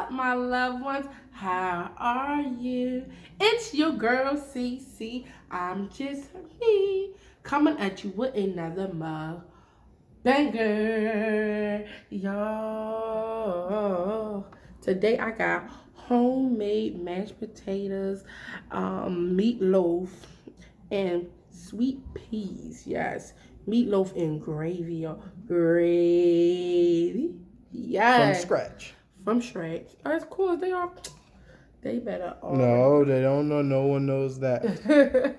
up, my loved ones? How are you? It's your girl CC. I'm just me coming at you with another mug banger, y'all. Today I got homemade mashed potatoes, meatloaf, and sweet peas. Yes, meatloaf and gravy, y'all. Gravy. From Yes, scratch. from scratch. As cool as they are, they better already No, know. they don't know. No one knows that.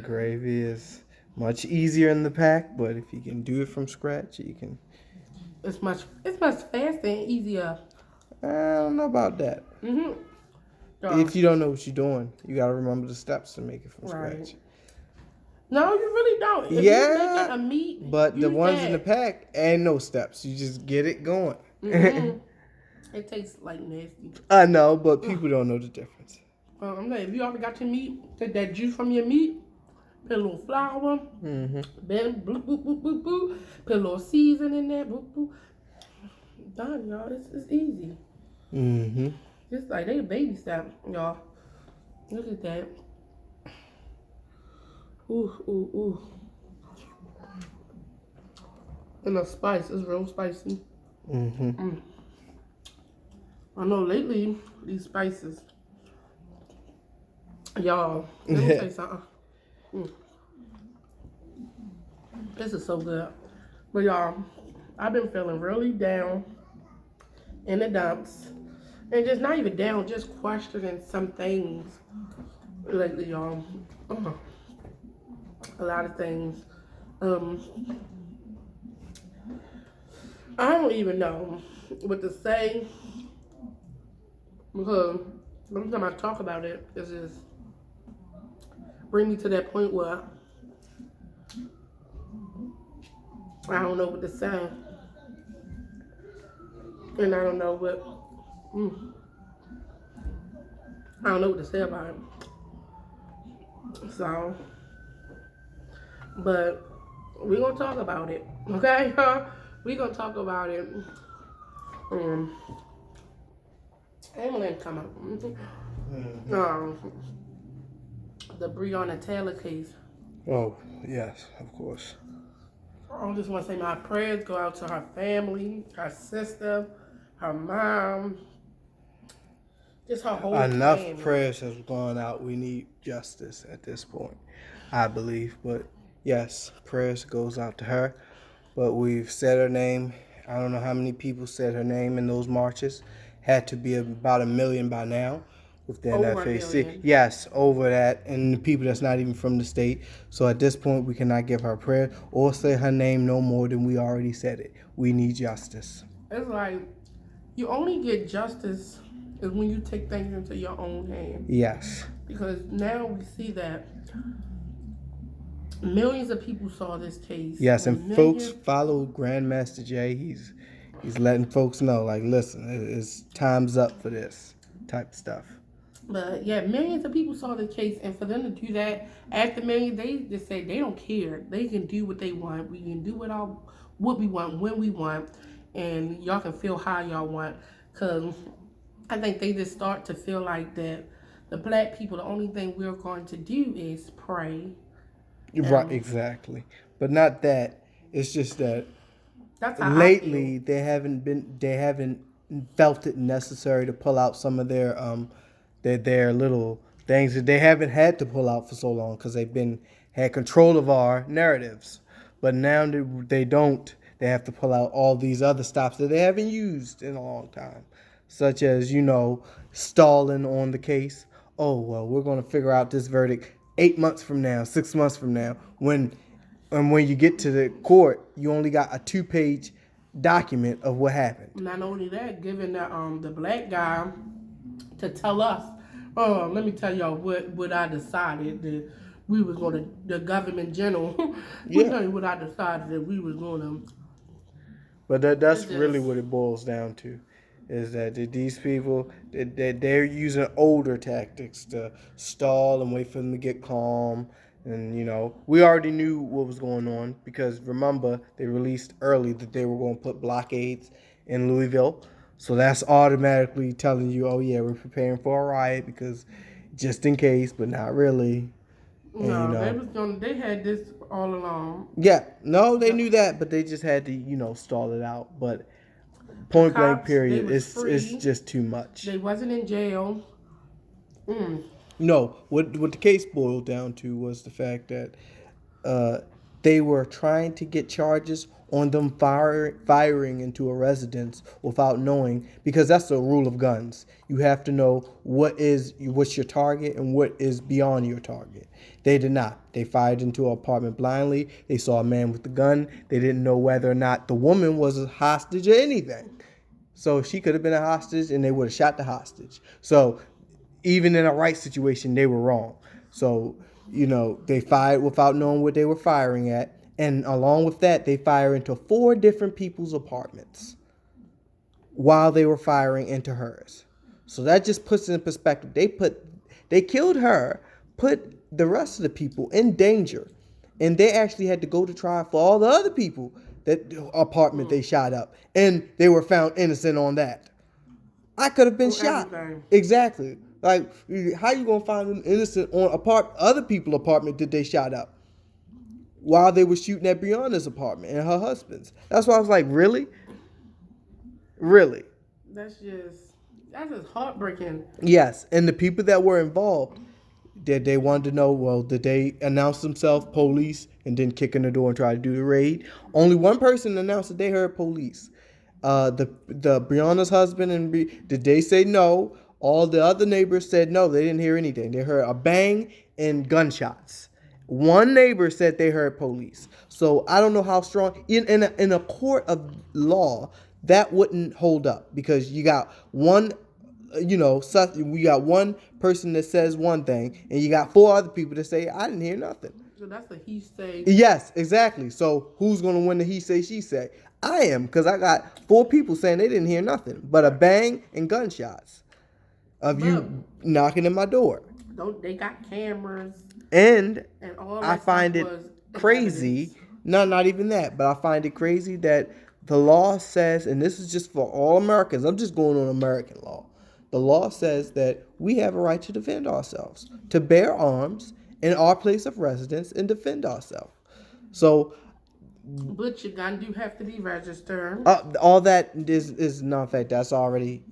Gravy is much easier in the pack, but if you can do it from scratch, you can. it's much faster and easier. I don't know about that. Mhm. If you don't know what you're doing, you gotta remember the steps to make it from Right. scratch. No, you really don't. If you making Yeah, a meat, but the use ones in the that. pack ain't no steps. You just get it going. It tastes like nasty. I know, but Ugh. people don't know the difference. I'm like, if you already got your meat, take that juice from your meat, put a little flour, Mm-hmm. then boop, boop, boop, boop, boop, put a little seasoning in there, boop, boop. Done, y'all. This is easy. Mm-hmm. Just like they baby step, y'all. Look at that. Ooh, ooh, ooh. And the spice is real spicy. Mm-hmm. I know lately, these spices, y'all, let me tell you something. This is so good. But y'all, I've been feeling really down in the dumps. And just not even down, just questioning some things lately, y'all. A lot of things. Um, I don't even know what to say because every time I talk about it, it's just bring me to that point where I don't know what to say. And I don't know what I don't know what to say about it. So, but we're gonna talk about it, okay? We're gonna talk about it. Um, Emily come up. The Breonna Taylor case. Oh, yes, of course. I just want to say my prayers go out to her family, her sister, her mom, just her whole Enough family. prayers has gone out. We need justice at this point, I believe. But yes, prayers goes out to her. But we've said her name. I don't know how many people said her name in those marches. Had to be about 1 million by now with the Over a NFAC. million. Yes, over that. And the people that's not even from the state. So at this point, we cannot give her prayer or say her name no more than we already said it. We need justice. It's like you only get justice is when you take things into your own hands. Yes. Because now we see that millions of people saw this case. Yes, and folks Millions, follow Grandmaster Jay. He's letting folks know, like, listen, it's time's up for this type stuff. but yeah, millions of people saw the case, and for them to do that after millions, they just say they don't care. They can do what they want. We can do what we want when we want, and y'all can feel how y'all want. Cause I think they just start to feel like that the black people, the only thing we're going to do is pray. Right, exactly. But not that. It's just that That's how I feel. lately they haven't felt it necessary to pull out some of their little things that they haven't had to pull out for so long because they've been had control of our narratives. But now they don't. They have to pull out all these other stops that they haven't used in a long time, such as stalling on the case. Oh well, we're going to figure out this verdict 8 months from now, 6 months from now. When you get to the court, you only got a 2-page document of what happened. Not only that, giving the black guy to tell us, oh, let me tell y'all what I decided that we was gonna the government general. We Yeah. tell you what I decided that we was gonna. But It's that's really just what it boils down to, is that these people they're using older tactics to stall and wait for them to get calm. And we already knew what was going on because remember they released early that they were going to put blockades in Louisville. So that's automatically telling you, oh yeah, we're preparing for a riot because just in case, but not really. And No, they was gonna. They had this all along. yeah, no, they The, knew that, but they just had to, stall it out. But the point blank cops, they period, was it's free. just too much. They wasn't in jail. Mm. No, what the case boiled down to was the fact that uh, they were trying to get charges on them firing into a residence without knowing, because that's the rule of guns. You have to know what's your target and what is beyond your target. They did not. They fired into an apartment blindly. They saw a man with a gun. They didn't know whether or not the woman was a hostage or anything. So she could have been a hostage, and they would have shot the hostage. So even in a right situation, they were wrong. So, they fired without knowing what they were firing at. And along with that, they fired into 4 different people's apartments while they were firing into hers. So that just puts it in perspective. They killed her, put the rest of the people in danger. And they actually had to go to trial for all the other people that apartment they shot up. And they were found innocent on that. I could have been shot. Everything. Exactly. Like, how you gonna find them innocent on other people's apartment that they shot up while they were shooting at Brianna's apartment and her husband's? That's why I was like, really, really. That's just heartbreaking. Yes, and the people that were involved, they wanted to know, well, did they announce themselves police and then kick in the door and try to do the raid? Only one person announced that they heard police. The Brianna's husband did they say no? All the other neighbors said no, they didn't hear anything. They heard a bang and gunshots. One neighbor said they heard police. So I don't know how strong in a court of law that wouldn't hold up, because you got one, we got one person that says one thing, and you got 4 other people that say I didn't hear nothing. So that's a he say. Yes, exactly. So who's gonna win the he say she say? I am, because I got 4 people saying they didn't hear nothing but a bang and gunshots of you knocking in my door. They got cameras And all that I find it was crazy. evidence. No, not even that. But I find it crazy that the law says, and this is just for all Americans, I'm just going on American law. The law says that we have a right to defend ourselves, to bear arms in our place of residence and defend ourselves. So, But your gun do have to be registered. all that is not fact. That's already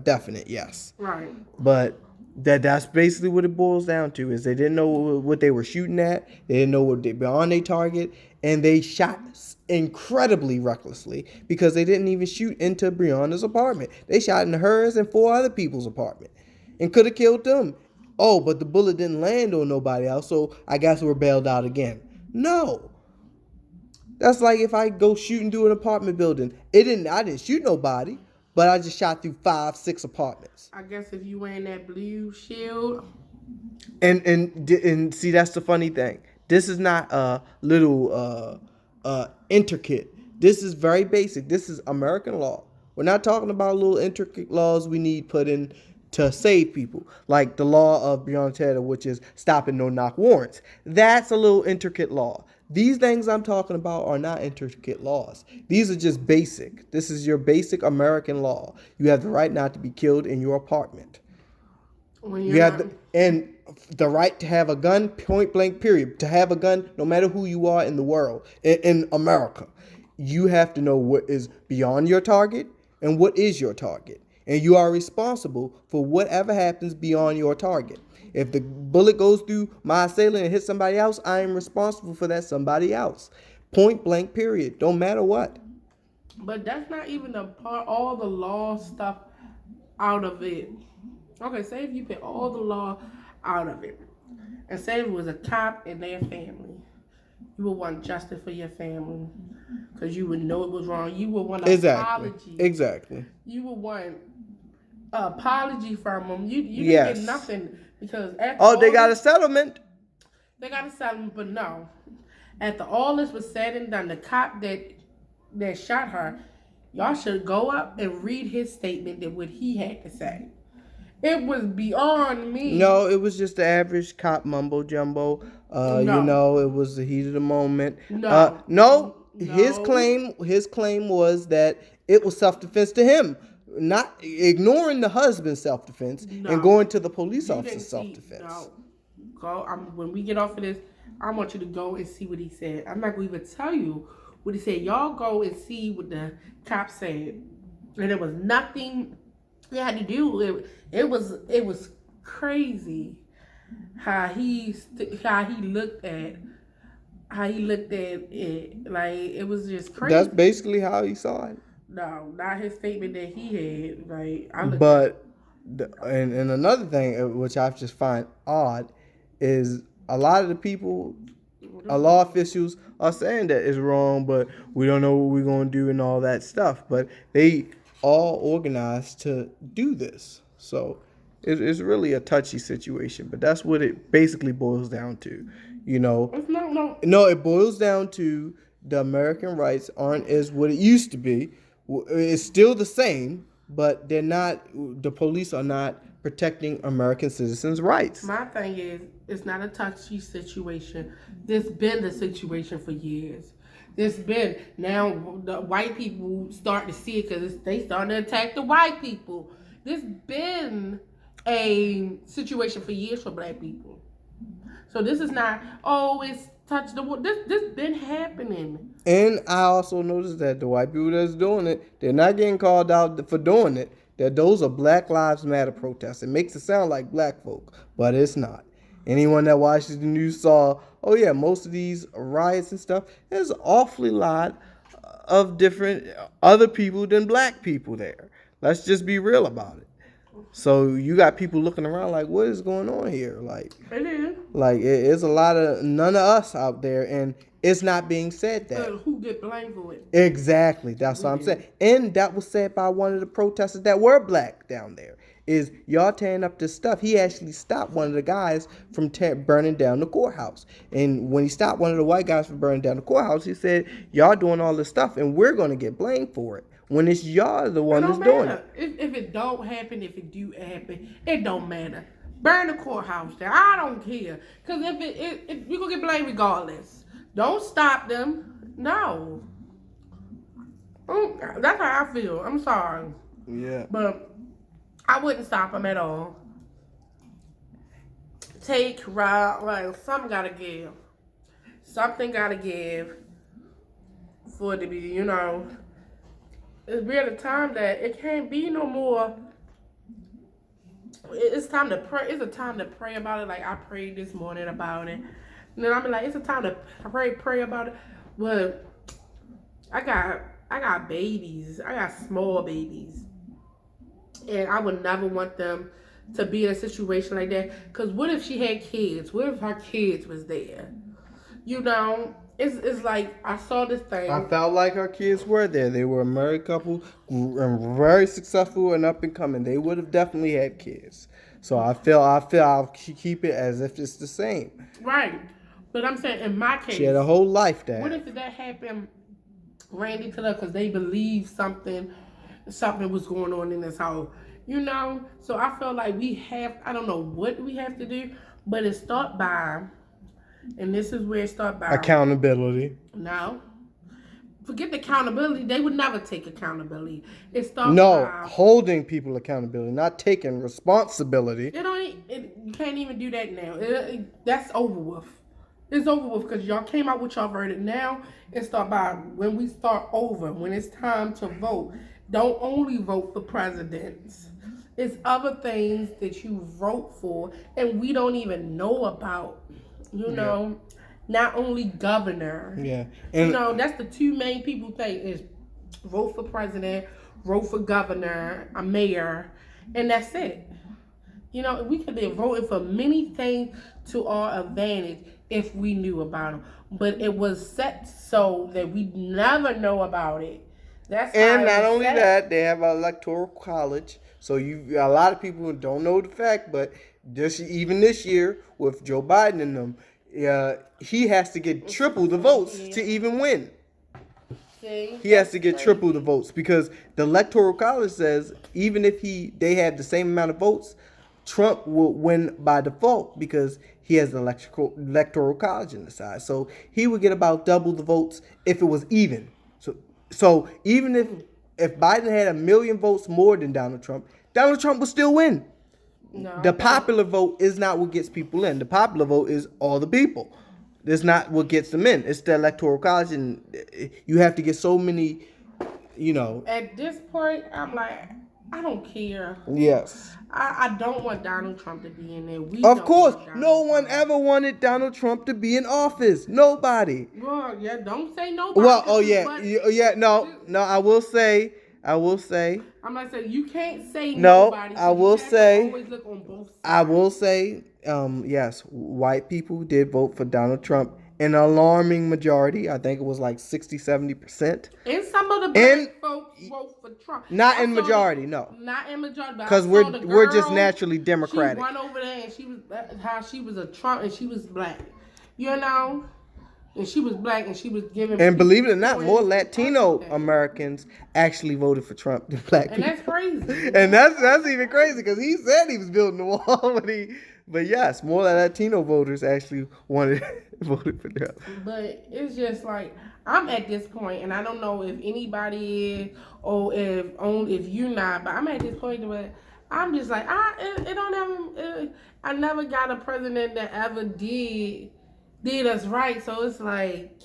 definite, yes. Right. But that's basically what it boils down to, is they didn't know what they were shooting at. They didn't know what they beyond their target, and they shot incredibly recklessly because they didn't even shoot into Brianna's apartment. They shot into hers and 4 other people's apartment and could have killed them. Oh, but the bullet didn't land on nobody else, so I guess we're bailed out again. No. That's like if I go shoot into an apartment building. I didn't shoot nobody, but I just shot through 5, 6 apartments. I guess if you wearing that blue shield. And see, that's the funny thing. This is not a little intricate. This is very basic. This is American law. We're not talking about little intricate laws we need put in to save people, like the law of Breonna Taylor, which is stopping no-knock warrants. That's a little intricate law. These things I'm talking about are not intricate laws. These are just basic. This is your basic American law. You have the right not to be killed in your apartment. You have and the right to have a gun, point blank, period. To have a gun, no matter who you are in the world, in America. You have to know what is beyond your target and what is your target. And you are responsible for whatever happens beyond your target. If the bullet goes through my assailant and hits somebody else, I am responsible for that somebody else. Point blank, period. Don't matter what. But that's not even all the law stuff out of it. Okay, say if you put all the law out of it, and say it was a cop and their family, you would want justice for your family, because you would know it was wrong. You would want an apology. Exactly. You would want an apology from them. You didn't Yes. get nothing, because They got a settlement. They got a settlement, but no. After all this was said and done, the cop that shot her, y'all should go up and read his statement and what he had to say. It was beyond me. No, it was just the average cop mumbo jumbo. It was the heat of the moment. No. His claim was that it was self-defense to him. not ignoring the husband's self-defense No. and going to the police You officer's didn't see. self-defense. No. Go. When we get off of this, I want you to go and see what he said. I'm not going to even tell you what he said. Y'all go and see what the cop said. And there was nothing they had to do. It was crazy how he looked at it. Like, it was just crazy. That's basically how he saw it. No, not his statement that he had. Like, And another thing, which I just find odd, is a lot of the people, law officials, are saying that it's wrong, but we don't know what we're going to do and all that stuff. But they all organized to do this. So it's really a touchy situation. But that's what it basically boils down to. No, it boils down to the American rights aren't as what it used to be. It's still the same, but they're not. The police are not protecting American citizens' rights. My thing is, it's not a touchy situation. This been the situation for years. This been now the white people start to see it because they starting to attack the white people. This been a situation for years for black people. So this is not, it's touched the water. This been happening. And I also noticed that the white people that's doing it, they're not getting called out for doing it. That those are Black Lives Matter protests. It makes it sound like black folk, but it's not. Anyone that watches the news saw, most of these riots and stuff, there's an awfully lot of different other people than black people there. Let's just be real about it. So you got people looking around like, what is going on here? It's a lot of none of us out there, and it's not being said that. Who get blamed for it? Exactly, that's what I'm saying. And that was said by one of the protesters that were black down there. Is y'all tearing up this stuff? He actually stopped one of the guys from burning down the courthouse. And when he stopped one of the white guys from burning down the courthouse, he said, y'all doing all this stuff, and we're going to get blamed for it. When it's y'all the one that's doing it. If it don't happen, if it do happen, it don't matter. Burn the courthouse down. I don't care. Because if you're going to get blamed regardless. Don't stop them. No. That's how I feel. I'm sorry. Yeah. But I wouldn't stop them at all. Something got to give. Something got to give for it to be, It's real the time that it can't be no more. It's time to pray. It's a time to pray about it. Like I prayed this morning about it. And then I'm like, it's a time to pray about it. But I got babies. I got small babies. And I would never want them to be in a situation like that. Because what if she had kids? What if her kids was there? It's like I saw this thing. I felt like her kids were there. They were a married couple, very successful and up and coming. They would have definitely had kids. So I feel I'll keep it as if it's the same. Right, but I'm saying in my case, she had a whole life there. What if that happened, Randy, to her because they believed something was going on in this house? So I feel like I don't know what we have to do, but it start by. And this is where it starts by accountability. No. Forget the accountability. They would never take accountability. It starts by holding people accountability, not taking responsibility. You can't even do that now. That's over with. It's over with because y'all came out with y'all verdict. Now it starts by when we start over, when it's time to vote. Don't only vote for presidents. It's other things that you vote for and we don't even know about. Not only governor. Yeah. And that's the two main people think is vote for president, vote for governor, a mayor, and that's it. We could be voting for many things to our advantage if we knew about them. But it was set so that we never know about it. And not only that, they have an electoral college. So a lot of people don't know the fact, but even this year with Joe Biden and them, he has to get triple the votes to even win. He has to get triple the votes because the electoral college says even if they have the same amount of votes, Trump will win by default because he has the electoral college in the side. So he would get about double the votes if it was even. So even if if Biden had 1 million votes more than Donald Trump would still win. No, The popular vote is not what gets people in. The popular vote is all the people. It's not what gets them in. It's the electoral college, and you have to get so many, at this point, I'm like, I don't care. Yes. I don't want Donald Trump to be in there. Of course, no one ever wanted Donald Trump to be in office. Nobody. Well, yeah, don't say nobody. Well, oh yeah, no. I will say. I'm not saying you can't say No, nobody. I will say. Always look on both sides. I will say, yes, white people did vote for Donald Trump. An alarming majority. I think it was like 60-70%. And some of the black folks vote for Trump. Not in majority, no. Not in majority. Because we're just naturally democratic. She went over there and she was a Trump and she was black. You know? And she was black and she was giving. And believe it or not, more Latino Americans actually voted for Trump than black people. And that's crazy. And that's even crazy because he said he was building the wall, but yes, more Latino voters actually voted for Trump. But it's just like I'm at this point, and I don't know if anybody is or if you're not, but I'm at this point where I'm just like I never got a president that ever did us right, so it's like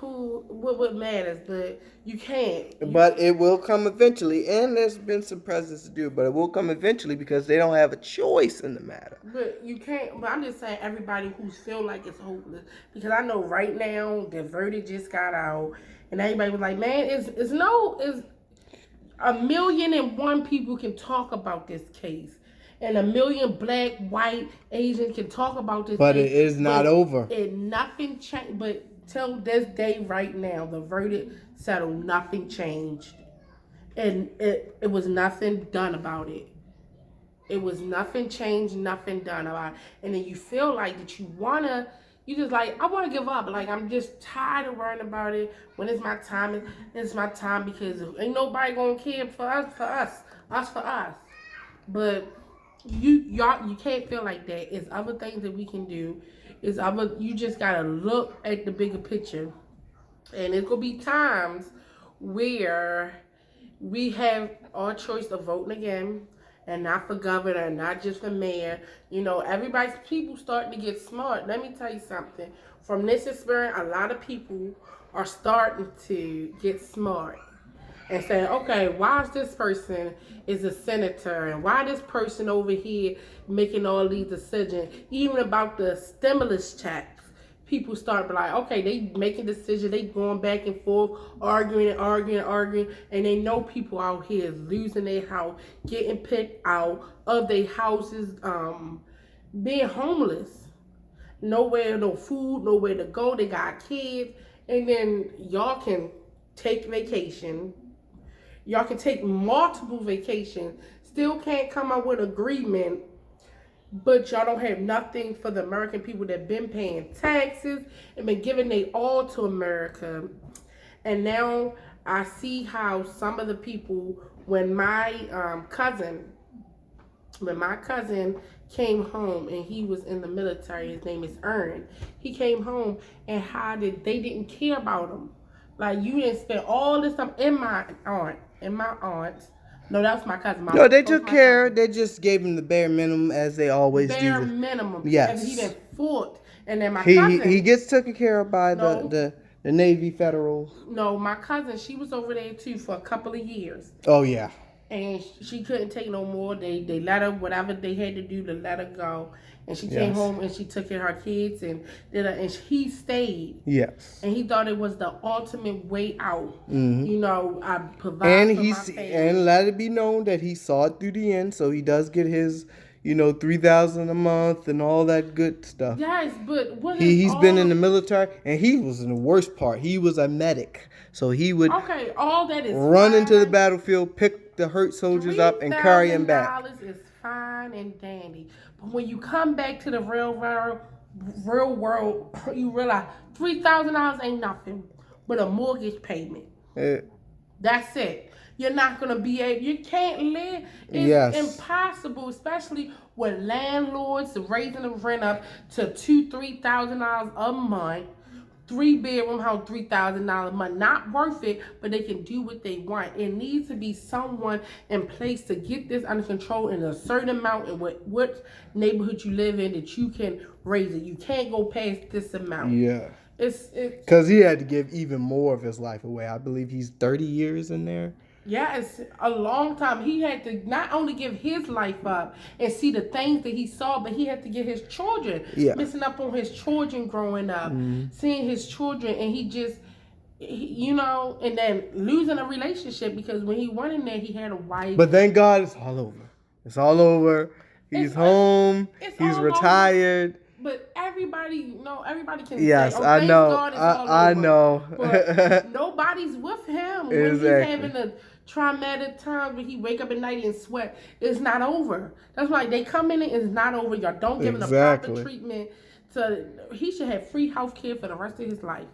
what matters, but you can't. But it will come eventually, and there's been some presidents to do it, but it will come eventually because they don't have a choice in the matter. But you can't. But I'm just saying, everybody who feel like it's hopeless, because I know right now the verdict just got out, and everybody was like, "Man, it's 1,000,001 people can talk about this case." And 1 million black, white, Asian can talk about this. But case, it is not over. And nothing changed. But till this day, right now, the verdict settled. Nothing changed, and it was nothing done about it. It was nothing changed, nothing done about it. And then you feel like that you just like, I want to give up. Like, I'm just tired of worrying about it. When it's my time, it's my time, because ain't nobody gonna care for us. But you can't feel like that. It's other things that we can do. You just gotta look at the bigger picture. And it's gonna be times where we have our choice of voting again, and not for governor, and not just for mayor. People starting to get smart. Let me tell you something. From this experience, a lot of people are starting to get smart and say, okay, why is this person is a senator, and why this person over here making all these decisions, even about the stimulus checks. People start to be like, okay, they making decisions, they going back and forth, arguing, and they know people out here losing their house, getting picked out of their houses, being homeless, nowhere, no food, nowhere to go, they got kids, and then y'all can take vacation. Y'all can take multiple vacations, still can't come up with agreement, but y'all don't have nothing for the American people that been paying taxes and been giving they all to America. And now I see how some of the people, when my cousin came home and he was in the military, his name is Ern, he came home and they didn't care about him. Like, you didn't spend all this time. And my aunt. No, that was my cousin. No, they took care. They just gave him the bare minimum, as they always do. Bare minimum. Yes. And he done fought. And then my cousin. He gets taken care of by the Navy Federal. No, my cousin, she was over there too for a couple of years. Oh, yeah. And she couldn't take no more. They let her, whatever they had to do to let her go. And she came home and she took care of her kids and he stayed. Yes. And he thought it was the ultimate way out. Mm-hmm. I provide for my family. And let it be known that he saw it through the end, so he does get his, $3,000 a month and all that good stuff. Yes, but he's been in the military, and he was in the worst part. He was a medic, so he would all that is run fine. into the battlefield, pick the hurt soldiers up, and carry them back. $3,000 is fine and dandy, but when you come back to the real world, you realize $3,000 ain't nothing but a mortgage payment. That's it. You're not going to be able, you can't live. It's impossible, especially with landlords raising the rent up to $2,000-$3,000 a month. 3-bedroom house, $3,000 a month. Not worth it, but they can do what they want. It needs to be someone in place to get this under control in a certain amount and what neighborhood you live in that you can raise it. You can't go past this amount. Yeah. It's Because he had to give even more of his life away. I believe he's 30 years in there. Yeah, it's a long time. He had to not only give his life up and see the things that he saw, but he had to get his children. Yeah. Missing up on his children growing up, seeing his children, and and then losing a relationship because when he went in there, he had a wife. But thank God it's all over. It's all over. He's home. He's retired. Over. But everybody can yes, say, I know. God, it's all over. I know. But nobody's with him. When exactly. he's having a traumatic time when he wake up at night and sweat, it's not over. That's why they come in and it's not over. Y'all don't give him the proper treatment. He should have free health care for the rest of his life.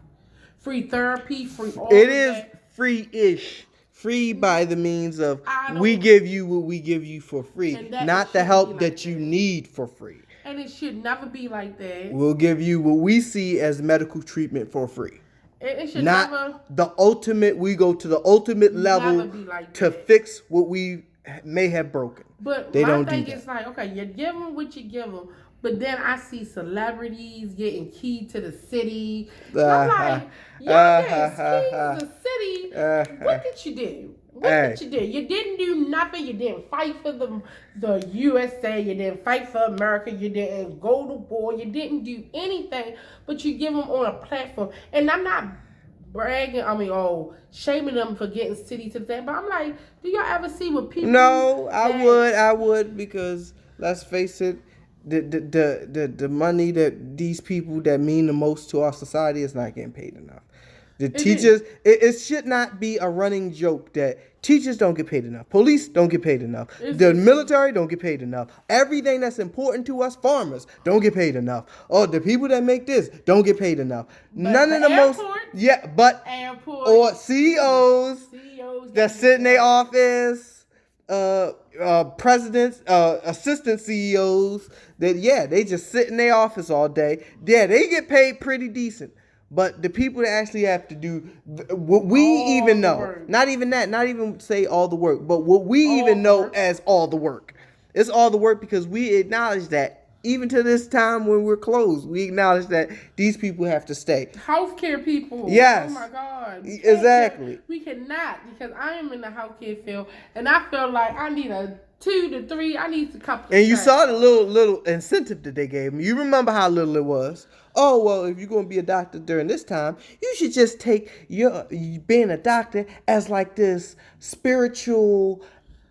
Free therapy, free all It of is that. free-ish. Free by the means of we give you what we give you for free, not the help that you need for free. And it should never be like that. We'll give you what we see as medical treatment for free. It should not never the ultimate. We go to the ultimate level to fix what we may have broken. But they my don't thing do that. is like, okay, you give them what you give them, but then I see celebrities getting key to the city. I'm like, y'all getting key to the city. What did you do? What did you do? You didn't do nothing. You didn't fight for the USA. You didn't fight for America. You didn't go to war. You didn't do anything, but you give them on a platform. And I'm not bragging, shaming them for getting city to that. But I'm like, do y'all ever see what people? No, I would because let's face it, the money that these people that mean the most to our society is not getting paid enough. The teachers, it should not be a running joke that teachers don't get paid enough. Police don't get paid enough. The military don't get paid enough. Everything that's important to us, farmers, don't get paid enough. Oh, the people that make this don't get paid enough. None of the most, or CEOs that sit in their office, presidents, assistant CEOs, they just sit in their office all day. Yeah, they get paid pretty decent. But the people that actually have to do what we even know, not even that, not even say all the work, but what we even know as all the work. It's all the work because we acknowledge that even to this time when we're closed, we acknowledge that these people have to stay. Healthcare people. Yes. Oh my God. Exactly. We cannot because I am in the healthcare field and I feel like I need a 2 to 3. I need a couple. And you saw the little incentive that they gave me. You remember how little it was. Oh, well, if you're going to be a doctor during this time, you should just take your being a doctor as like this spiritual,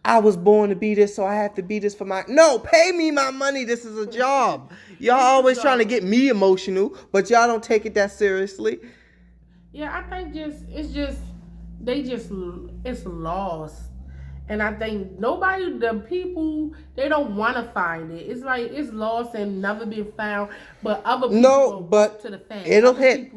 I was born to be this, so I have to be this for my... No, pay me my money. This is a job. Y'all always trying to get me emotional, but y'all don't take it that seriously. Yeah, I think it's lost. And I think the people, they don't want to find it. It's like it's lost and never been found. But other people to the fact. It'll hit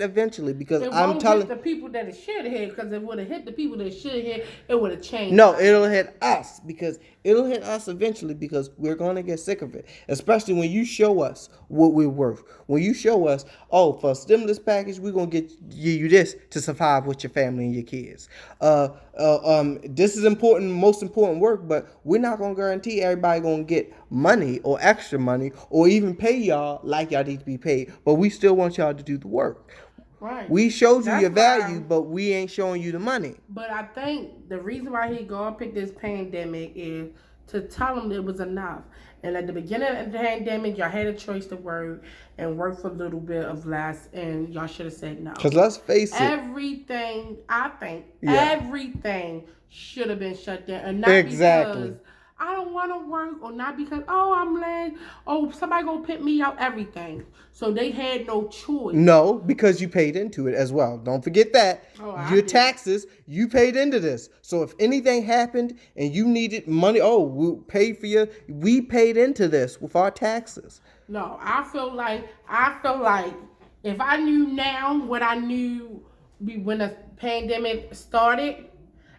eventually because I'm telling the people that it should hit because it would have hit the people that it should hit. It would have changed. No, it'll hit us because it'll hit us eventually because we're going to get sick of it. Especially when you show us what we're worth. When you show us, for a stimulus package, we're going to give you this to survive with your family and your kids. This is important, most important work, but we're not going to guarantee everybody going to get money or extra money or even pay y'all like y'all need to be paid. But we still want y'all to do the work. Right. We showed you your value, but we ain't showing you the money. But I think the reason why he go and pick this pandemic is to tell them it was enough. And at the beginning of the pandemic, y'all had a choice to work and work for a little bit of less, and y'all should have said no. Because let's face it. Everything should have been shut down. And not because I don't want to work or not because, I'm late. Somebody going to pick me out, everything. So they had no choice. No, because you paid into it as well. Don't forget that. Your taxes, you paid into this. So if anything happened and you needed money, we paid for we paid into this with our taxes. No, I feel like if I knew now what I knew when the pandemic started,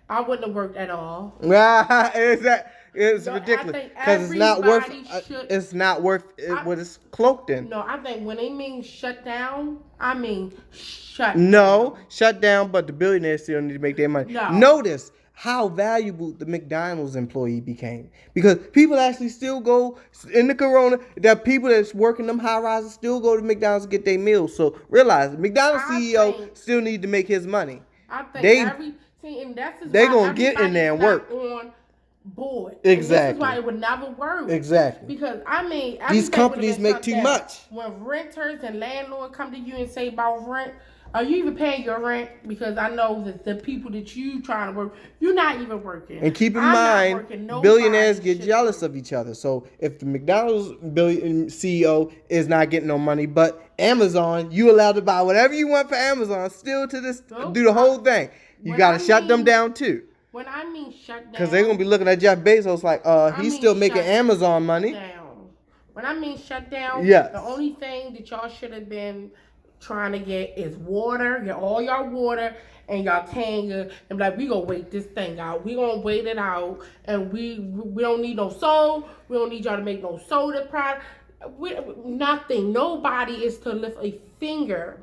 I wouldn't have worked at all. It's No, I ridiculous think because it's not worth. everybody should. It's not worth I, what it's cloaked in. no, I think when they mean shut down, I mean shut No, down. shut down, but the billionaires still need to make their money. No. Notice how valuable the McDonald's employee became because people actually still go in the corona. The people that's working them high rises still go to McDonald's to get their meals. So realize McDonald's I CEO think still need to make his money. I think They every see, and that's they why gonna get in everybody's there and not work. on board. And this is Exactly. why it would never work. Exactly. Because I mean, These everything companies would've been make shut too down. much. When renters and landlords come to you and say about rent, are you even paying your rent? Because I know that the people that you trying to work, you're not even working. And keep in I'm not mind, working. Nobody billionaires get should jealous work. of each other. So if the McDonald's billion CEO is not getting no money, but Amazon, you allowed to buy whatever you want for Amazon, still to this Nope. do the whole thing. You When gotta I shut them mean- down too, When I mean shut down, because they're gonna be looking at Jeff Bezos like, he's still making shut Amazon money. down. When I mean shut down, Yes. the only thing that y'all should have been trying to get is water, get all y'all water and y'all Tanga, and be like, we gonna wait this thing out. We gonna wait it out, and we don't need no soda. We don't need y'all to make no soda product. Nothing. Nobody is to lift a finger.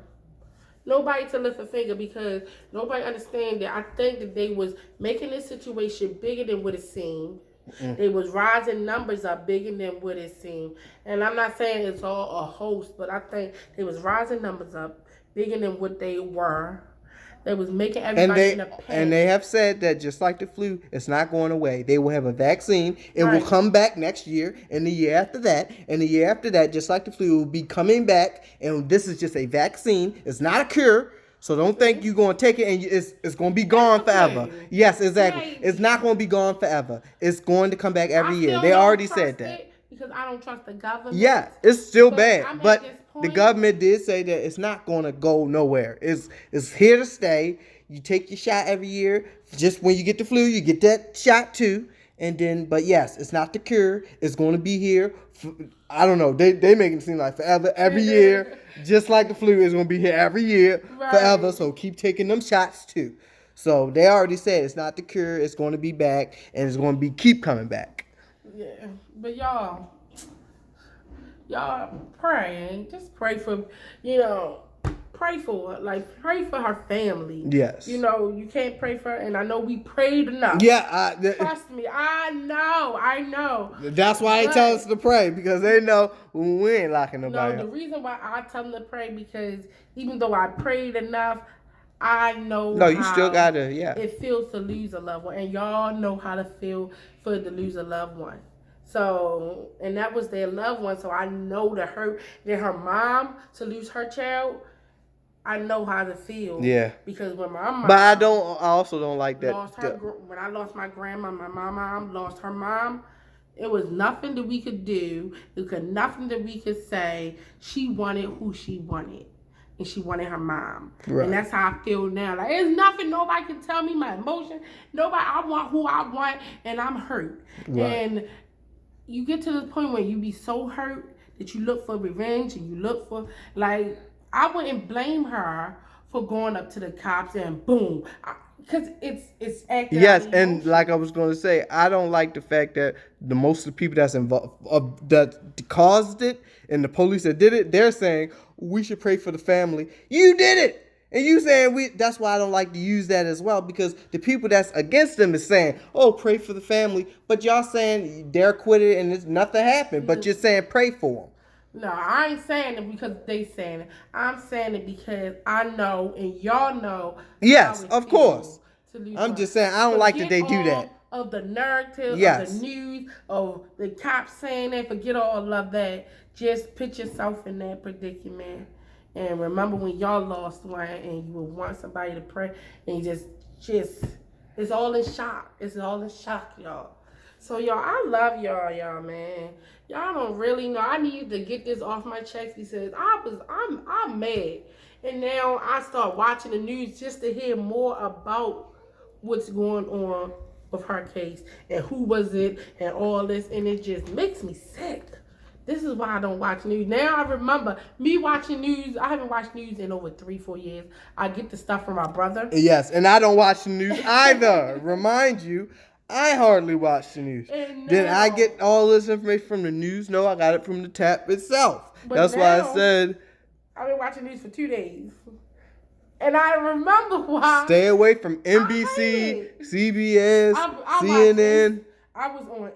Nobody to lift a finger because nobody understand that. I think that they was making this situation bigger than what it seemed. They was rising numbers up bigger than what it seemed. And I'm not saying it's all a host, but I think they was rising numbers up bigger than what they were. They was making everybody in a panic. And they have said that just like the flu, it's not going away. They will have a vaccine. It will Right. come back next year, and the year after that, and the year after that, just like the flu, it will be coming back. And this is just a vaccine. It's not a cure. So don't think you're going to take it and it's going to be gone forever. Okay. Yes, exactly. Right. It's not going to be gone forever. It's going to come back every I year. still They don't already trust said that. it because I don't trust the government. Yeah, it's still But bad. I'm at But this the point- government did say that it's not going to go nowhere. It's here to stay. You take your shot every year. Just when you get the flu, you get that shot too. And then, but yes, it's not the cure. It's going to be here. I don't know. They make it seem like forever, every year. Just like the flu is going to be here every year, Right. forever. So keep taking them shots too. So they already said it's not the cure. It's going to be back, and it's going to be keep coming back. Yeah, but y'all pray. Just pray for, pray for her family. Yes. You can't pray for her, and I know we prayed enough. Yeah, Trust me, I know. that's why they tell us to pray, because they know we ain't locking No, nobody the up. reason why I tell them to pray because even though I prayed enough, I know No, you how still gotta, yeah. it feels to lose a loved one, and y'all know how to feel for to lose a loved one. So, and that was their loved one, so I know the hurt that her mom to lose her child. I know how to feel. Yeah. Because when my mom, But I also don't like that. lost her, when I lost my grandma, my mom lost her mom. It was nothing that we could do. It was nothing that we could say. She wanted who she wanted. And she wanted her mom. Right. And that's how I feel now. Like, there's nothing nobody can tell me my emotion. Nobody, I want who I want, and I'm hurt. Right. And you get to the point where you be so hurt that you look for revenge and you look for, like, I wouldn't blame her for going up to the cops and boom. Because it's acting Yes, out of and emotion. like I was going to say, I don't like the fact that the most of the people that's involved, that caused it, and the police that did it, they're saying we should pray for the family. You did it, and you saying that's why I don't like to use that as well, because the people that's against them is saying, oh, pray for the family, but y'all saying they're acquitted and nothing happened, but you're saying pray for them. No, I ain't saying it because they saying it. I'm saying it because I know and y'all know. Yes, how it of feels course. to lose I'm one. just saying I don't like that they do Forget that. all of the narrative, Yes. of the news, of the cops saying that. Forget all of that. Just put yourself in that predicament. And remember when y'all lost one and you would want somebody to pray and you just, it's all in shock. It's all in shock, y'all. So y'all, I love y'all, man. Y'all don't really know. I need to get this off my chest because I'm mad. And now I start watching the news just to hear more about what's going on with her case and who was it and all this, and it just makes me sick. This is why I don't watch news. Now I remember me watching news. I haven't watched news in over 3-4 years. I get the stuff from my brother. Yes, and I don't watch the news either. Remind you, I hardly watch the news. And Did I now- get all this information from the news? No, I got it from the tap itself. But That's why I now- said I've been watching news for 2 days. And I remember why. stay away from hate NBC, it. CBS, I CNN. I was on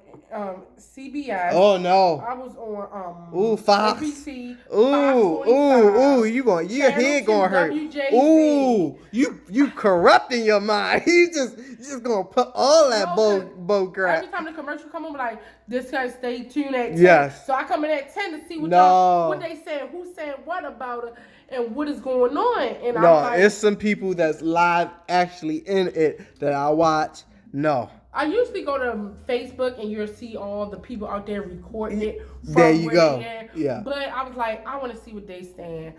CBS. Oh no. I was on Ooh, Fox. NBC. Ooh, your Channel head 2, gonna hurt. WJZ. Ooh, you corrupting your mind. You just gonna put all that No, bull crap. Every time the commercial come on, like this guy stay tuned at 10. Yes. So I come in at 10 to see what No. what they saying, who's saying what about it, and what is going on. And No, I'm like, it's some people that's live actually in it that I watch. No. I usually go to Facebook and you'll see all the people out there recording it. From There you where go. they at. Yeah. But I was like, I want to see what they stand.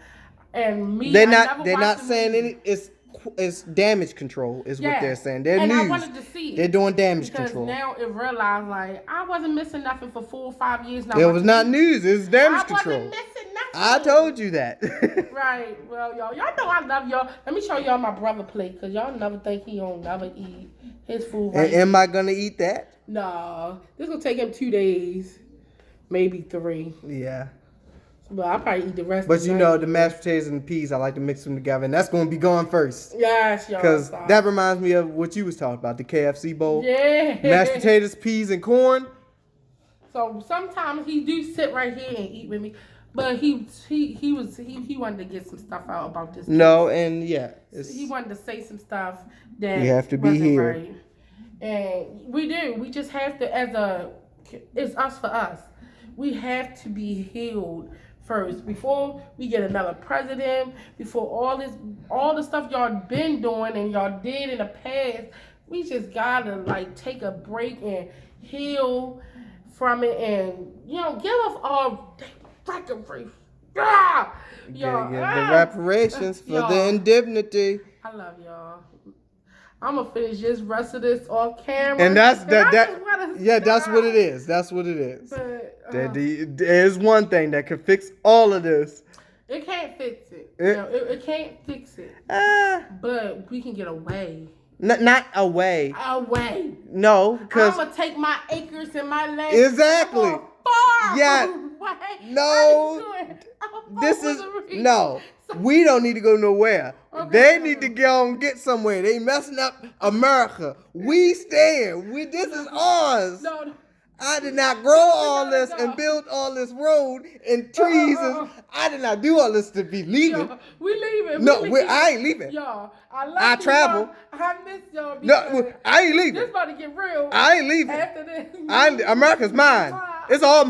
And me, They're I not never they're watched not the saying movie. any it's damage control is what Yeah. they're saying. They're And news. I wanted to see it. They're doing damage Because control. now it realized like I wasn't missing nothing for 4 or 5 years now. It was not news, it was damage I control. wasn't missing nothing. I told you that. Right. Well, y'all know I love y'all. Let me show y'all my brother plate, because y'all never think he don't never eat his food right. And am I gonna eat that? No. This gonna take him 2 days. Maybe 3. Yeah. But I'll probably eat the rest But of you know, the mashed potatoes and the peas, I like to mix them together, and that's gonna be going first. Yes, y'all. Because stop. that reminds me of what you was talking about, the KFC bowl. Yeah. Mashed potatoes, peas, and corn. So sometimes he do sit right here and eat with me. But he wanted to get some stuff out about this. No, and yeah. He wanted to say some stuff that We have to be wasn't here. right. And we do. We just have to, it's us for us. We have to be healed first before we get another president, before all the stuff y'all been doing and y'all did in the past. We just gotta like take a break and heal from it, and give us all fucking free. Ah! Y'all, Give the reparations for Y'all. the indemnity. I love y'all. I'm gonna finish this rest of this off camera. And that's And I that. just wanna Yeah, that's what it stop. is. That's what it is. But, There's one thing that can fix all of this. it can't fix it. It- It can't fix it. But we can get away. Not away. Away. No, I'm because gonna take my acres and my land. Exactly. I'm far Yeah. away. No. This is no. We don't need to go nowhere. Okay. They need to go and get somewhere. They messing up America. We stand. This is ours. No. I did not grow all this and build all this road and trees. I did not do all this to be leaving. Yo, we leaving. No, we leaving. I ain't leaving. Y'all, I love I you, travel. y'all. I miss y'all. No, because I ain't This leaving. about to get real. I ain't leaving. After this. America's mine. It's all mine.